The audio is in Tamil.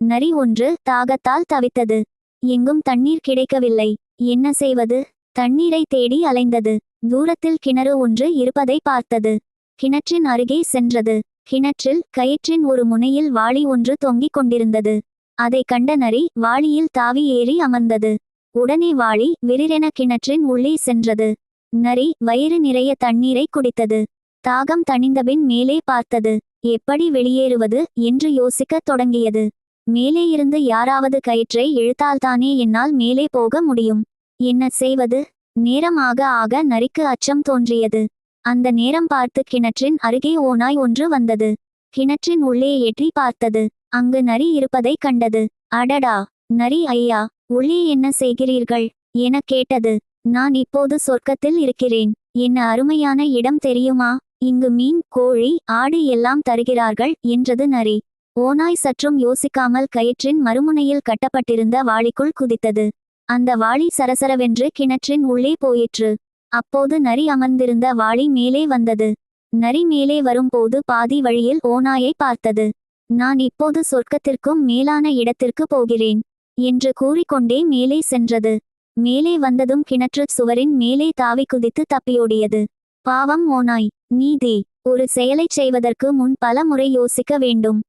நரி ஒன்று தாகத்தால் தவித்தது. எங்கும் தண்ணீர் கிடைக்கவில்லை. என்ன செய்வது? தண்ணீரை தேடி அலைந்தது. தூரத்தில் கிணறு ஒன்று இருப்பதை பார்த்தது. கிணற்றின் அருகே சென்றது. கிணற்றில் கயிற்றின் ஒரு முனையில் வாளி ஒன்று தொங்கிக் கொண்டிருந்தது. அதை கண்ட நரி வாளியில் தாவி ஏறி அமர்ந்தது. உடனே வாளி விரிரென கிணற்றின் உள்ளே சென்றது. நரி வயிறு நிறைய தண்ணீரை குடித்தது. தாகம் தணிந்தபின் மேலே பார்த்தது. எப்படி வெளியேறுவது என்று யோசிக்கத் தொடங்கியது. மேலே இருந்து யாராவது கயிற்றை இழுத்தால்தானே என்னால் மேலே போக முடியும். என்ன செய்வது? நேரம் ஆக ஆக நரிக்கு அச்சம் தோன்றியது. அந்த நேரம் பார்த்து கிணற்றின் அருகே ஓநாய் ஒன்று வந்தது. கிணற்றின் உள்ளே எட்டி பார்த்தது. அங்கு நரி இருப்பதை கண்டது. அடடா! நரி ஐயா, உள்ளே என்ன செய்கிறீர்கள் என கேட்டது. நான் இப்போது சொர்க்கத்தில் இருக்கிறேன். என்ன அருமையான இடம் தெரியுமா? இங்கு மீன், கோழி, ஆடு எல்லாம் தருகிறார்கள் என்றது நரி. ஓநாய் சற்றும் யோசிக்காமல் கயிற்றின் மறுமுனையில் கட்டப்பட்டிருந்த வாளிக்குள் குதித்தது. அந்த வாளி சரசரவென்று கிணற்றின் உள்ளே போயிற்று. அப்போது நரி அமர்ந்திருந்த வாளி மேலே வந்தது. நரி மேலே வரும்போது பாதி வழியில் ஓநாயை பார்த்தது. நான் இப்போது சொர்க்கத்திற்கும் மேலான இடத்திற்கு போகிறேன் என்று கூறிக்கொண்டே மேலே சென்றது. மேலே வந்ததும் கிணற்று சுவரின் மேலே தாவி குதித்து தப்பியோடியது. பாவம் ஓநாய். நீதி. ஒரு செயலைச் செய்வதற்கு முன் பல முறை யோசிக்க வேண்டும்.